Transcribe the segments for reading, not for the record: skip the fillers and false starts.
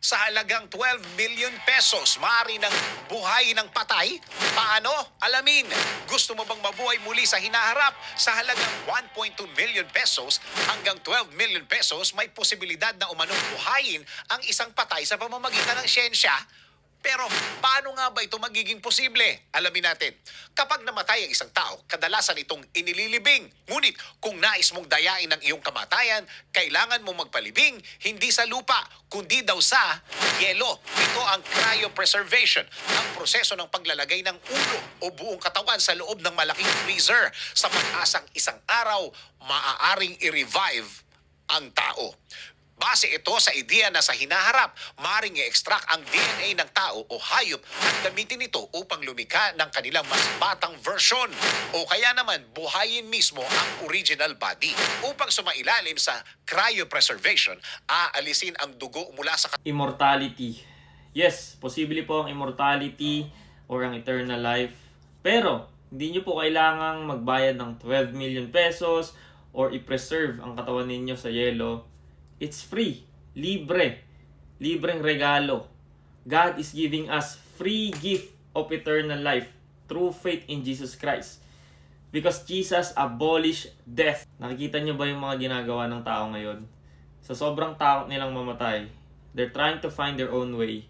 Sa halagang 12 million pesos, maaari ng buhay ng patay? Paano? Alamin. Gusto mo bang mabuhay muli sa hinaharap? Sa halagang 1.2 million pesos hanggang 12 million pesos, may posibilidad na umanong buhayin ang isang patay sa pamamagitan ng siyensya. Pero paano nga ba ito magiging posible? Alamin natin. Kapag namatay ang isang tao, kadalasan itong inililibing. Ngunit kung nais mong dayain ang iyong kamatayan, kailangan mong magpalibing hindi sa lupa, kundi daw sa yelo. Ito ang cryopreservation, ang proseso ng paglalagay ng ulo o buong katawan sa loob ng malaking freezer sa pag-asang isang araw maaaring i-revive ang tao. Base ito sa ideya na sa hinaharap, maring i-extract ang DNA ng tao o hayop at gamitin ito upang lumikha ng kanilang mas batang version o kaya naman buhayin mismo ang original body. Upang sumailalim sa cryopreservation, aalisin ang dugo mula sa Immortality. Yes, posible po ang immortality or ang eternal life. Pero, hindi nyo po kailangang magbayad ng 12 million pesos or i-preserve ang katawan ninyo sa yelo. It's free. Libre. Libreng regalo. God is giving us free gift of eternal life through faith in Jesus Christ. Because Jesus abolished death. Nakikita nyo ba yung mga ginagawa ng tao ngayon? Sa sobrang takot nilang mamatay, they're trying to find their own way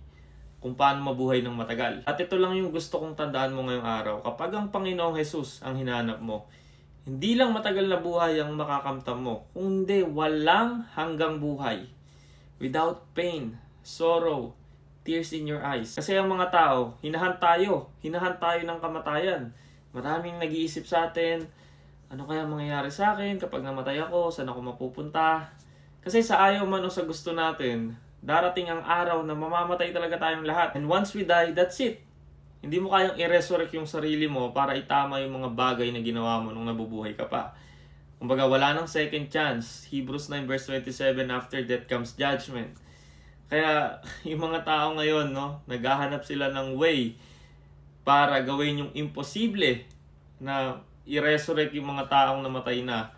kung paano mabuhay ng matagal. At ito lang yung gusto kong tandaan mo ngayong araw. Kapag ang Panginoong Jesus ang hinanap mo, hindi lang matagal na buhay ang makakamtam mo, kundi walang hanggang buhay. Without pain, sorrow, tears in your eyes. Kasi ang mga tao, hinahan tayo ng kamatayan. Maraming nag-iisip sa atin, ano kaya mangyayari sa akin kapag namatay ako, saan ako mapupunta? Kasi sa ayaw man o sa gusto natin, darating ang araw na mamamatay talaga tayong lahat. And once we die, that's it. Hindi mo kayang i-resurrect yung sarili mo para itama yung mga bagay na ginawa mo nung nabubuhay ka pa. Kumbaga, wala nang second chance. Hebrews 9 verse 27, after death comes judgment. Kaya, yung mga tao ngayon, no, naghahanap sila ng way para gawin yung imposible na i-resurrect yung mga taong namatay na.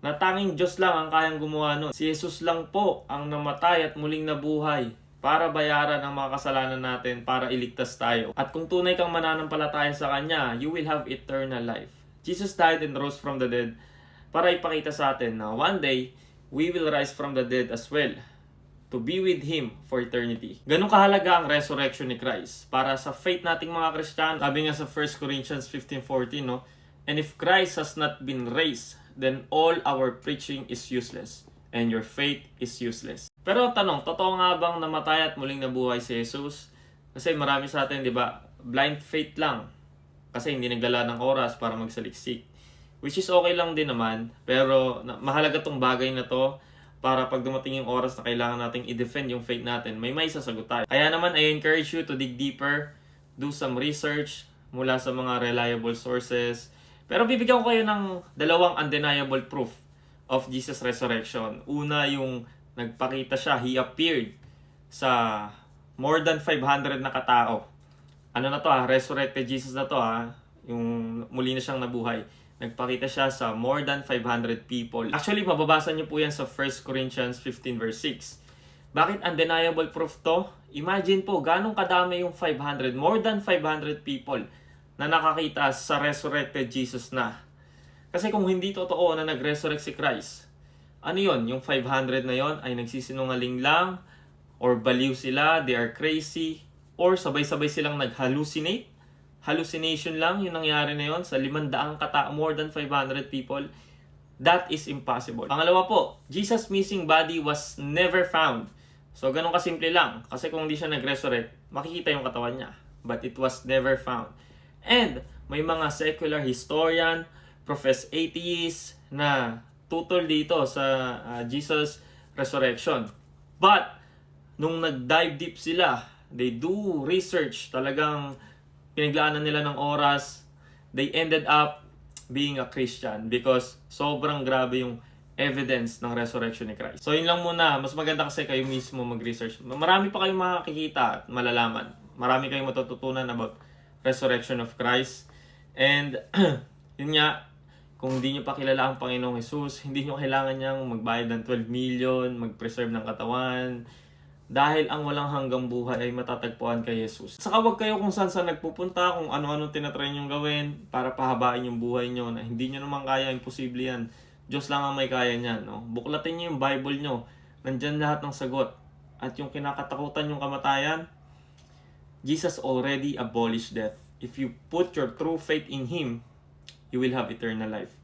Na tanging Diyos lang ang kayang gumawa nun. Si Jesus lang po ang namatay at muling nabuhay para bayaran ang mga kasalanan natin, para iligtas tayo. At kung tunay kang mananampalataya sa Kanya, you will have eternal life. Jesus died and rose from the dead para ipakita sa atin na one day, we will rise from the dead as well to be with Him for eternity. Ganun kahalaga ang resurrection ni Christ para sa faith nating mga Kristiyano. Sabi nga sa 1 Corinthians 15:14, no? And if Christ has not been raised, then all our preaching is useless and your faith is useless. Pero tanong, totoo nga bang namatay at muling nabuhay si Jesus? Kasi marami sa atin, di ba, blind faith lang. Kasi hindi nagdala ng oras para magsaliksik. Which is okay lang din naman, pero mahalaga tong bagay na to para pag dumating yung oras na kailangan nating i-defend yung faith natin, may sasagot tayo. Kaya naman, I encourage you to dig deeper, do some research mula sa mga reliable sources. Pero bibigyan ko kayo ng dalawang undeniable proof of Jesus' resurrection. Una, yung nagpakita siya, He appeared sa more than 500 na katao. Ano na to resurrected Jesus na to yung muli na siyang nabuhay. Nagpakita siya sa more than 500 people. Actually, mababasa niyo po yan sa 1 Corinthians 15 verse 6. Bakit undeniable proof to? Imagine po, ganong kadami yung 500, more than 500 people na nakakita sa resurrected Jesus na. Kasi kung hindi totoo na nag-resurrect si Christ, ano yon? Yung 500 na yon ay nagsisinungaling lang, or baliw sila, they are crazy, or sabay-sabay silang nag-hallucinate. Hallucination lang yung nangyari na yon sa 500 katao, more than 500 people. That is impossible. Pangalawa po, Jesus' missing body was never found. So, ganun kasimple lang. Kasi kung hindi siya nag-resurrect, makikita yung katawan niya. But it was never found. And may mga secular historian, professed atheists na tutol dito sa Jesus resurrection. But nung nag-dive deep sila, they do research, talagang pinaglaanan nila ng oras, they ended up being a Christian because sobrang grabe yung evidence ng resurrection ni Christ. So yun lang muna, mas maganda kasi kayo mismo mag-research. Marami pa kayong makikita at malalaman. Marami kayong matututunan about resurrection of Christ. And yun nga, kung hindi nyo pa kilala ang Panginoong Jesus, hindi nyo kailangan niyang magbayad ng 12 million, mag-preserve ng katawan, Dahil ang walang hanggang buhay ay matatagpuan kay Jesus. Saka huwag kayo kung saan nagpupunta, kung ano-ano tinatry nyong gawin para pahabain yung buhay nyo na hindi nyo naman kaya, imposible yan. Diyos lang ang may kaya niyan. No? Buklatin nyo yung Bible nyo. Nandyan lahat ng sagot. At yung kinakatakutan yung kamatayan, Jesus already abolished death. If you put your true faith in Him, you will have eternal life.